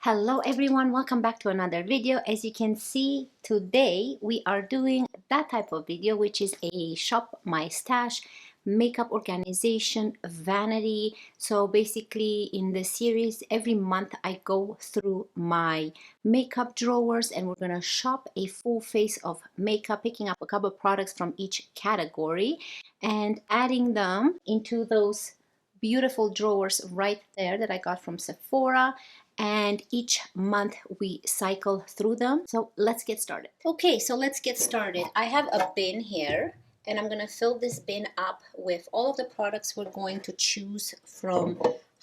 Hello everyone, welcome back to another video. As you can see, today we are doing that type of video, which is a shop my stash makeup organization vanity. So basically in the series, every month I go through my makeup drawers and we're gonna shop a full face of makeup, picking up a couple of products from each category and adding them into those beautiful drawers right there that I got from Sephora, and each month we cycle through them. So let's get started. Okay, so let's get started. I have a bin here and I'm gonna fill this bin up with all of the products we're going to choose from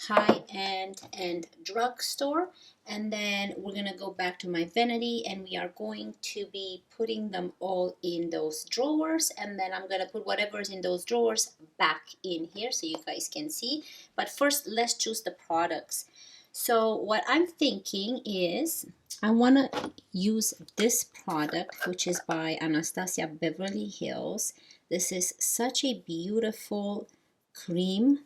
high-end and drugstore, and then we're gonna go back to my vanity and we are going to be putting them all in those drawers, and then I'm gonna put whatever's in those drawers back in here so you guys can see. But first, let's choose the products. So what I'm thinking is I want to use this product, which is by Anastasia Beverly Hills. This is such a beautiful cream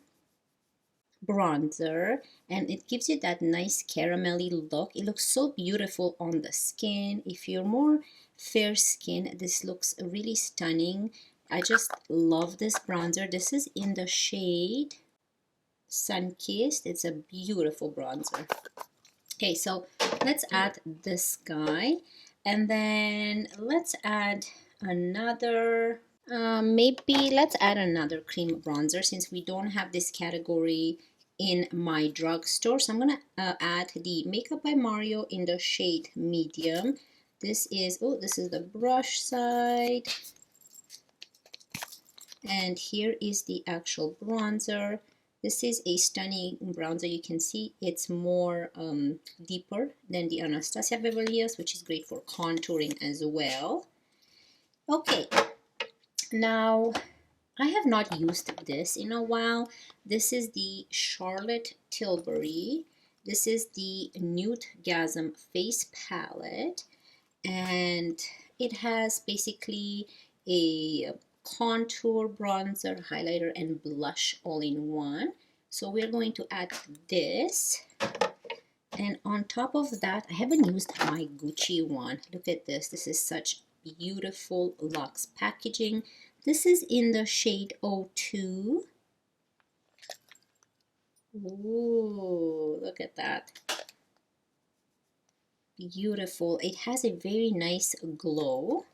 bronzer and it gives you that nice caramelly look. It looks so beautiful on the skin. If you're more fair skin, this looks really stunning. I just love this bronzer. This is in the shade Sun-Kissed. It's a beautiful bronzer. Okay, so let's add this guy, and then let's add another, maybe let's add another cream bronzer since we don't have this category in my drugstore. So I'm gonna add the Makeup by Mario in the shade medium. This is the brush side, and here is the actual bronzer. This is a stunning bronzer. You can see it's more deeper than the Anastasia Beverly Hills, which is great for contouring as well. Okay, now I have not used this in a while. This is the Charlotte Tilbury. This is the Nude Gasm Face Palette, and it has basically a contour, bronzer, highlighter, and blush all in one. So we're going to add this, and on top of that, I haven't used my Gucci one. Look at this. This is such beautiful luxe packaging. This is in the shade 02. Ooh, look at that. Beautiful. It has a very nice glow.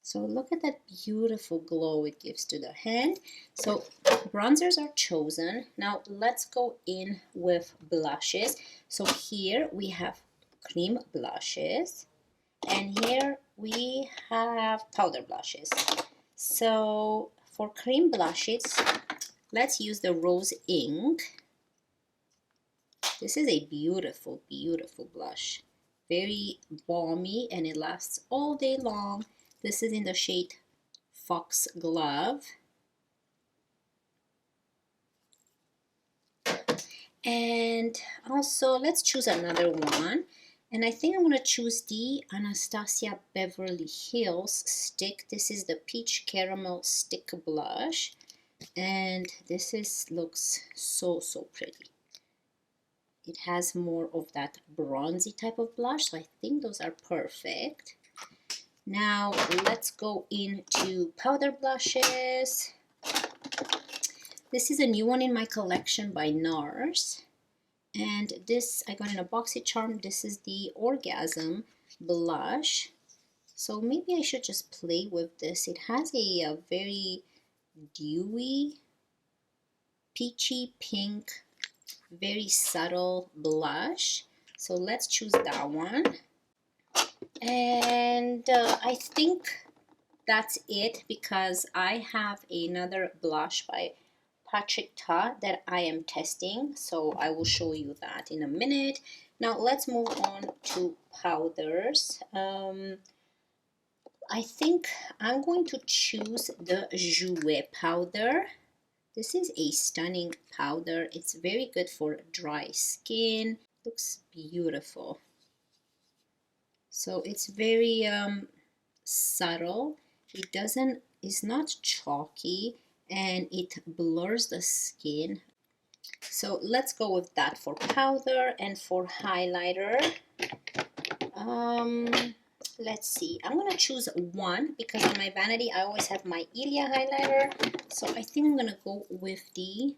So look at that beautiful glow it gives to the hand. So bronzers are chosen. Now let's go in with blushes. So here we have cream blushes, and here we have powder blushes. So for cream blushes, let's use the Rose Ink. This is a beautiful, beautiful blush. Very balmy and it lasts all day long. This is in the shade Foxglove. And also, let's choose another one. And I think I'm going to choose the Anastasia Beverly Hills stick. This is the Peach Caramel Stick Blush. And this looks so, so pretty. It has more of that bronzy type of blush. So I think those are perfect. Now let's go into powder blushes. This is a new one in my collection by NARS. And this I got in a BoxyCharm. This is the Orgasm blush. So maybe I should just play with this. It has a very dewy, peachy pink, very subtle blush. So let's choose that one. And I think that's it because I have another blush by Patrick Ta that I am testing, so I will show you that in a minute. Now let's move on to powders. I think I'm going to choose the Jouer powder. This is a stunning powder. It's very good for dry skin. Looks beautiful. So it's very subtle. It's not chalky, and it blurs the skin. So let's go with that for powder. And for highlighter, let's see, I'm gonna choose one because on my vanity I always have my Ilia highlighter. So I think I'm gonna go with the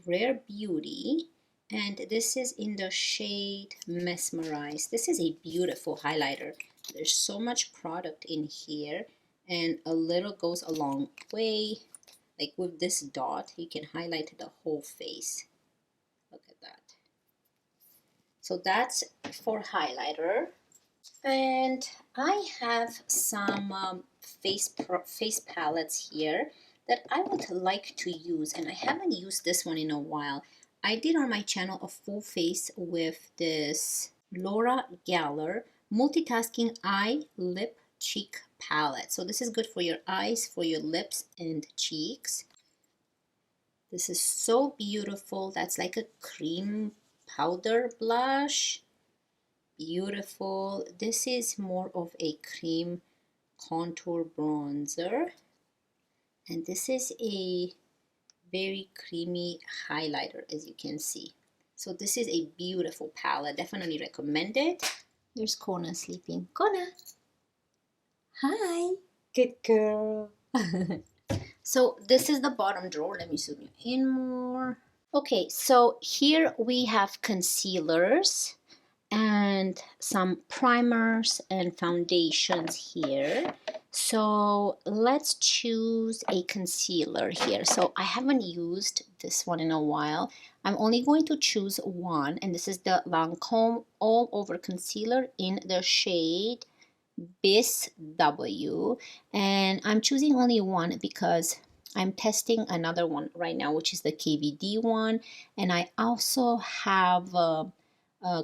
Rare Beauty, and this is in the shade Mesmerize. This is a beautiful highlighter. There's so much product in here, and a little goes a long way. Like with this dot, you can highlight the whole face. Look at that. So that's for highlighter. And I have some face palettes here that I would like to use, and I haven't used this one in a while. I did on my channel a full face with this Laura Geller Multitasking Eye, Lip, Cheek Palette. So this is good for your eyes, for your lips and cheeks. This is so beautiful. That's like a cream powder blush. Beautiful. This is more of a cream contour bronzer, and this is a very creamy highlighter, as you can see. So this is a beautiful palette. Definitely recommend it. There's Kona sleeping. Kona, hi. Good girl. So this is the bottom drawer. Let me zoom you in more. Okay, so here we have concealers and some primers and foundations here. So let's choose a concealer here. So I haven't used this one in a while. I'm only going to choose one, and this is the Lancome All Over Concealer in the shade Bis W. And I'm choosing only one because I'm testing another one right now, which is the KVD one. And I also have a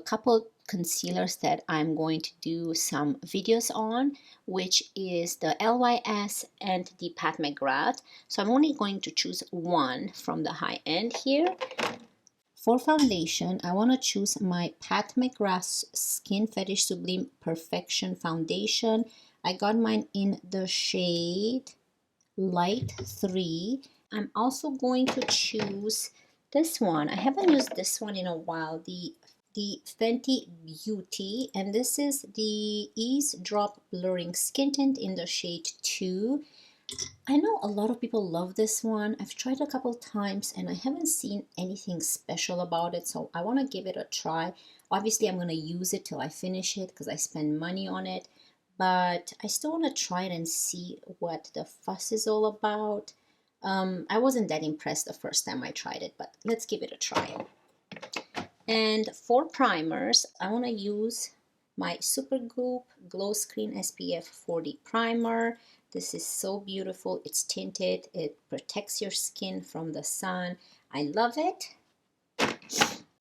couple concealers that I'm going to do some videos on, which is the LYS and the Pat McGrath. So I'm only going to choose one from the high end here. For foundation, I want to choose my Pat McGrath Skin Fetish Sublime Perfection Foundation. I got mine in the shade Light 3. I'm also going to choose this one. I haven't used this one in a while, the Fenty Beauty, and this is the Ease Drop Blurring Skin Tint in the shade 2. I know a lot of people love this one. I've tried a couple times and I haven't seen anything special about it, so I want to give it a try. Obviously, I'm going to use it till I finish it because I spend money on it, but I still want to try it and see what the fuss is all about. I wasn't that impressed the first time I tried it, but let's give it a try. And for primers, I want to use my Supergoop Glow Screen SPF 40 primer. This is so beautiful. It's tinted. It protects your skin from the sun. I love it.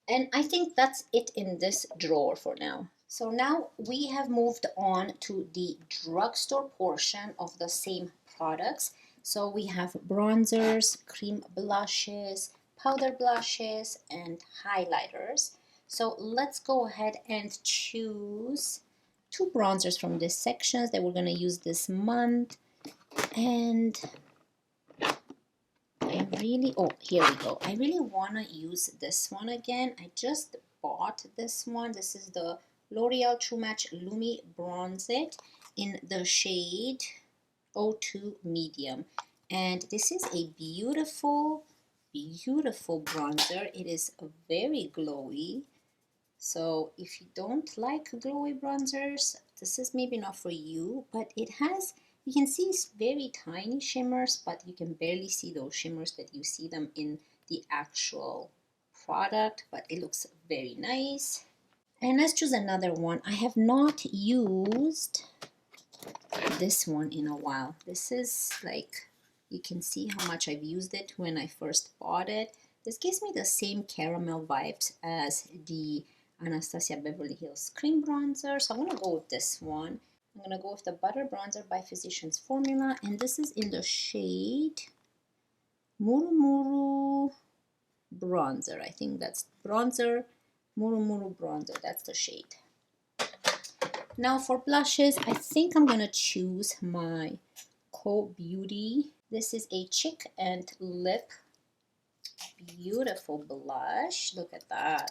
And I think that's it in this drawer for now. So now we have moved on to the drugstore portion of the same products. So we have bronzers, cream blushes, powder blushes, and highlighters. So let's go ahead and choose two bronzers from this section that we're going to use this month. And here we go. I really want to use this one again. I just bought this one. This is the L'Oreal True Match Lumi Bronze It in the shade 02 Medium. And this is a beautiful, beautiful bronzer. It is very glowy. So if you don't like glowy bronzers, this is maybe not for you, but it has, you can see it's very tiny shimmers, but you can barely see those shimmers that you see them in the actual product, but it looks very nice. And let's choose another one. I have not used this one in a while. This is like, you can see how much I've used it when I first bought it. This gives me the same caramel vibes as the Anastasia Beverly Hills Cream Bronzer. So I'm going to go with this one. I'm going to go with the Butter Bronzer by Physicians Formula. And this is in the shade Muru Muru Bronzer. I think that's bronzer. Muru Muru Bronzer. That's the shade. Now for blushes, I think I'm going to choose my Co Beauty. This is a cheek and lip beautiful blush. Look at that.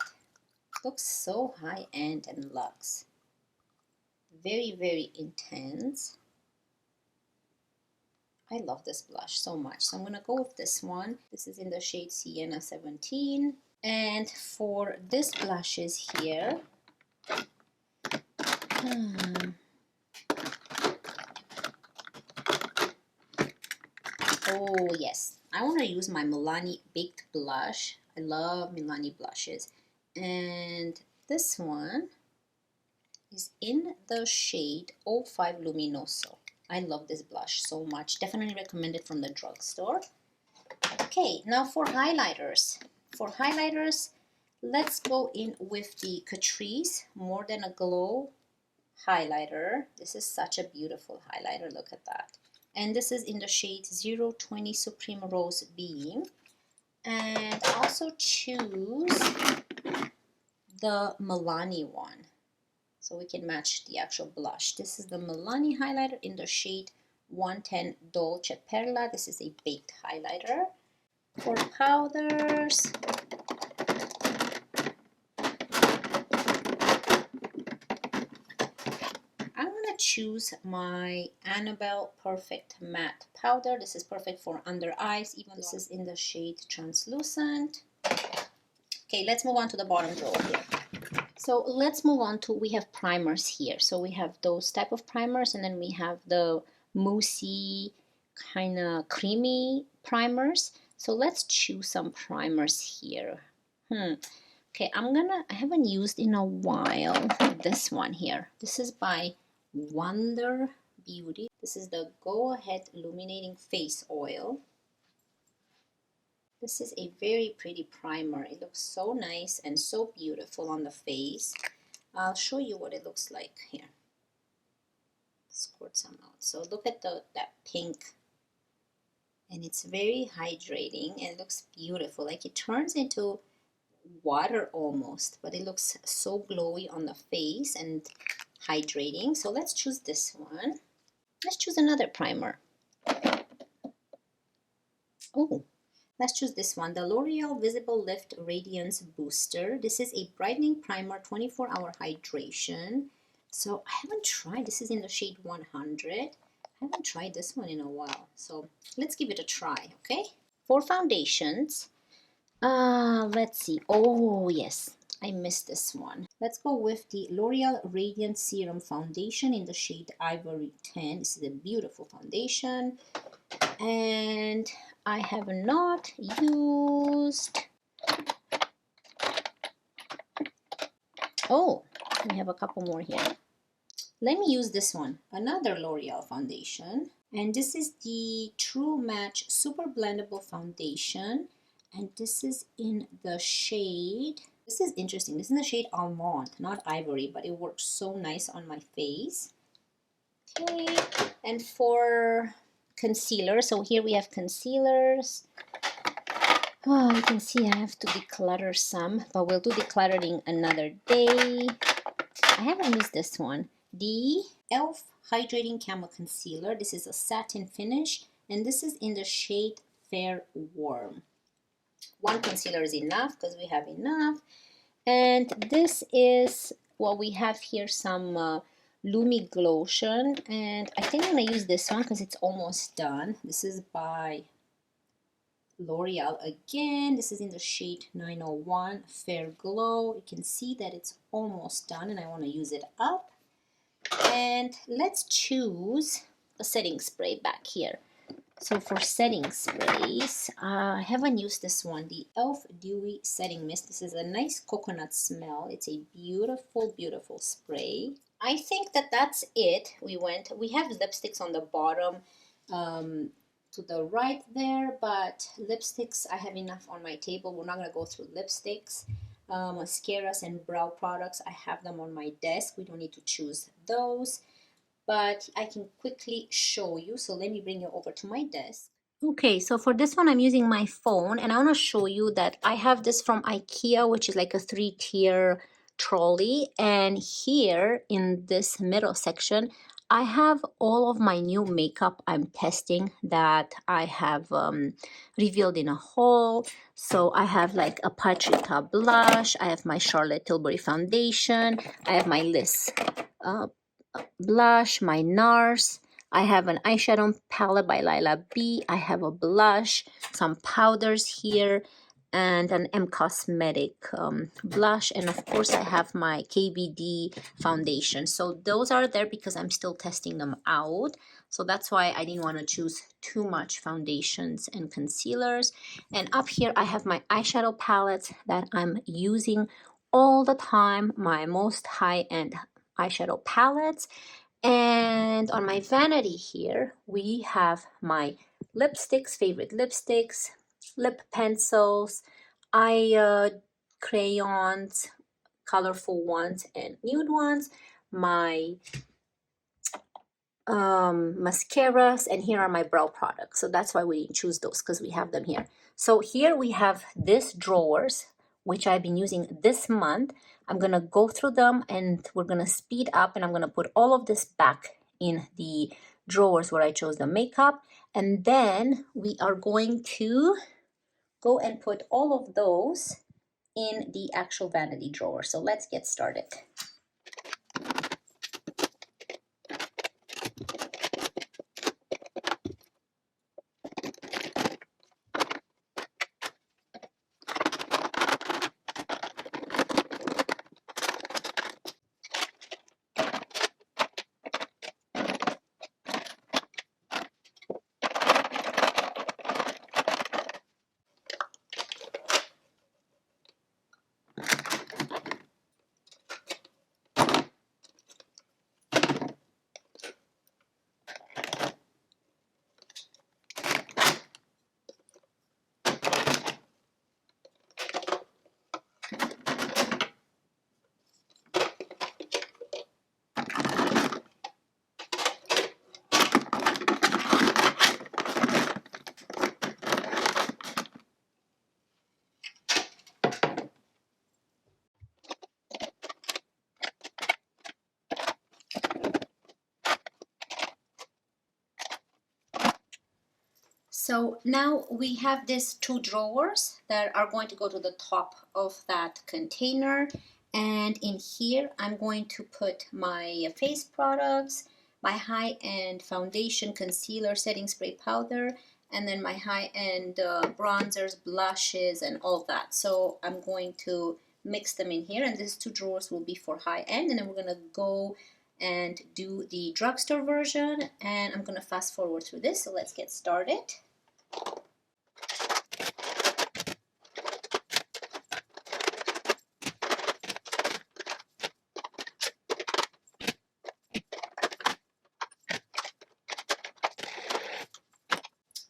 Looks so high-end and luxe. Very, very intense. I love this blush so much. So I'm going to go with this one. This is in the shade Sienna 17. And for this blushes here, oh yes, I want to use my Milani Baked Blush. I love Milani blushes. And this one is in the shade 05 Luminoso. I love this blush so much. Definitely recommend it from the drugstore. Okay, now for highlighters. For highlighters, let's go in with the Catrice More Than a Glow highlighter. This is such a beautiful highlighter. Look at that. And this is in the shade 020 Supreme Rose Beam. And also choose the Milani one, so we can match the actual blush. This is the Milani highlighter in the shade 110 Dolce Perla. This is a baked highlighter. For powders, I'm gonna choose my Annabelle Perfect Matte Powder. This is perfect for under eyes, even though this is in the shade Translucent. Okay, let's move on to the bottom drawer here. So let's move on to, we have primers here. So we have those type of primers, and then we have the moussey, kind of creamy primers. So let's choose some primers here. Okay, I haven't used in a while this one here. This is by Wonder Beauty. This is the Go Ahead Illuminating Face Oil. This is a very pretty primer. It looks so nice and so beautiful on the face. I'll show you what it looks like here. Squirt some out. So look at that pink. And it's very hydrating and it looks beautiful. Like it turns into water almost, but it looks so glowy on the face and hydrating. So let's choose this one. Let's choose another primer. Oh, let's choose this one, the L'Oreal Visible Lift Radiance Booster. This is a brightening primer, 24-hour hydration. So I haven't tried, this is in the shade 100. I haven't tried this one in a while. So let's give it a try, okay? For foundations, let's see. Oh, yes, I missed this one. Let's go with the L'Oreal Radiant Serum Foundation in the shade Ivory 10. This is a beautiful foundation. And I have not used, oh, we have a couple more here. Let me use this one, another L'Oreal foundation. And this is the True Match Super Blendable Foundation. And this is in the shade, this is interesting, this is in the shade Almond, not Ivory, but it works so nice on my face. Okay, and for concealer, so here we have concealers. Oh, you can see I have to declutter some, but we'll do decluttering another day. I haven't used this one, the e.l.f. Hydrating Camo Concealer. This is a satin finish, and this is in the shade Fair Warm. One concealer is enough because we have enough. And this is what we have here, some Lumi Glotion, and I think I'm going to use this one because it's almost done. This is by L'Oreal again. This is in the shade 901 Fair Glow. You can see that it's almost done and I want to use it up. And let's choose a setting spray back here. So for setting sprays, I haven't used this one, the e.l.f. Dewy Setting Mist. This is a nice coconut smell. It's a beautiful, beautiful spray. I think that that's it. We have lipsticks on the bottom to the right there, but lipsticks, I have enough on my table. We're not going to go through lipsticks. Mascaras and brow products, I have them on my desk. We don't need to choose those. But I can quickly show you. So let me bring you over to my desk. Okay, so for this one, I'm using my phone, and I want to show you that I have this from IKEA, which is like a 3-tier trolley. And here in this middle section, I have all of my new makeup I'm testing that I have revealed in a haul. So I have like a Paprika blush, I have my Charlotte Tilbury foundation, I have my Liz uh, blush, my NARS. I have an eyeshadow palette by Lila B. I have a blush, some powders here, and an M Cosmetic blush. And of course, I have my KVD foundation. So those are there because I'm still testing them out. So that's why I didn't want to choose too much foundations and concealers. And up here, I have my eyeshadow palettes that I'm using all the time, my most high-end eyeshadow palettes. And on my vanity here, we have my lipsticks, favorite lipsticks, lip pencils, eye crayons, colorful ones and nude ones, my mascaras, and here are my brow products. So that's why we didn't choose those, because we have them here. So here we have these drawers, which I've been using this month. I'm going to go through them and we're going to speed up, and I'm going to put all of this back in the drawers where I chose the makeup. And then we are going to go and put all of those in the actual vanity drawer. So let's get started. So now we have these two drawers that are going to go to the top of that container. And in here, I'm going to put my face products, my high-end foundation, concealer, setting spray powder, and then my high-end bronzers, blushes, and all that. So I'm going to mix them in here. And these two drawers will be for high-end. And then we're going to go and do the drugstore version. And I'm going to fast forward through this. So let's get started.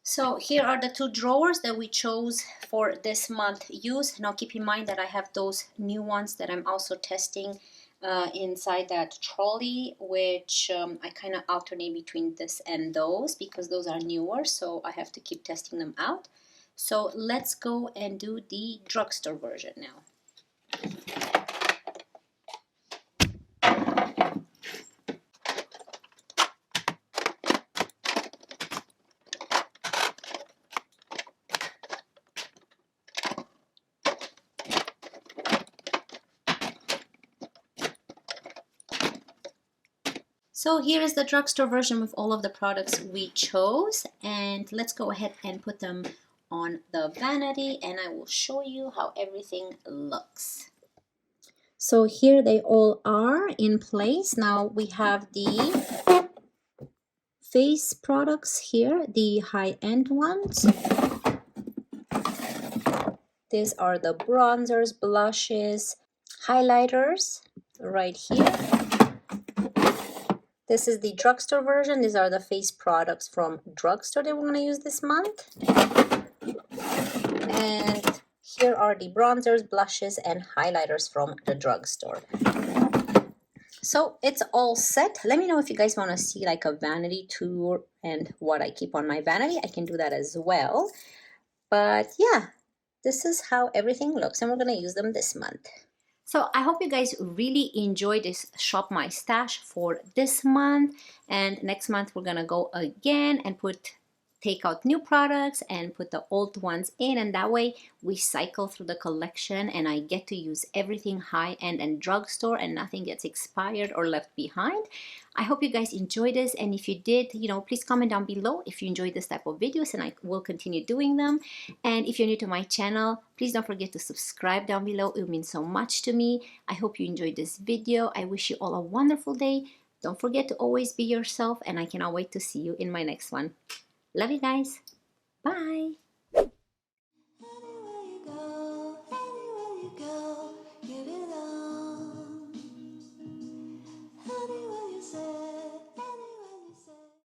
So here are the two drawers that we chose for this month use. Now keep in mind that I have those new ones that I'm also testing inside that trolley, which I kind of alternate between this and those because those are newer, so I have to keep testing them out. So let's go and do the drugstore version now. So here is the drugstore version with all of the products we chose, and let's go ahead and put them on the vanity and I will show you how everything looks. So here they all are in place. Now we have the face products here, the high-end ones. These are the bronzers, blushes, highlighters right here. This is the drugstore version. These are the face products from drugstore that we're going to use this month. And here are the bronzers, blushes, and highlighters from the drugstore. So it's all set. Let me know if you guys want to see like a vanity tour and what I keep on my vanity. I can do that as well. But yeah, this is how everything looks, and we're going to use them this month. So I hope you guys really enjoy this Shop My Stash for this month, and next month we're gonna go again and take out new products and put the old ones in, and that way we cycle through the collection and I get to use everything high-end and drugstore and nothing gets expired or left behind. I hope you guys enjoyed this, and if you did, please comment down below if you enjoyed this type of videos, and I will continue doing them. And if you're new to my channel, please don't forget to subscribe down below. It means so much to me. I hope you enjoyed this video. I wish you all a wonderful day. Don't forget to always be yourself, and I cannot wait to see you in my next one. Love you guys. Bye.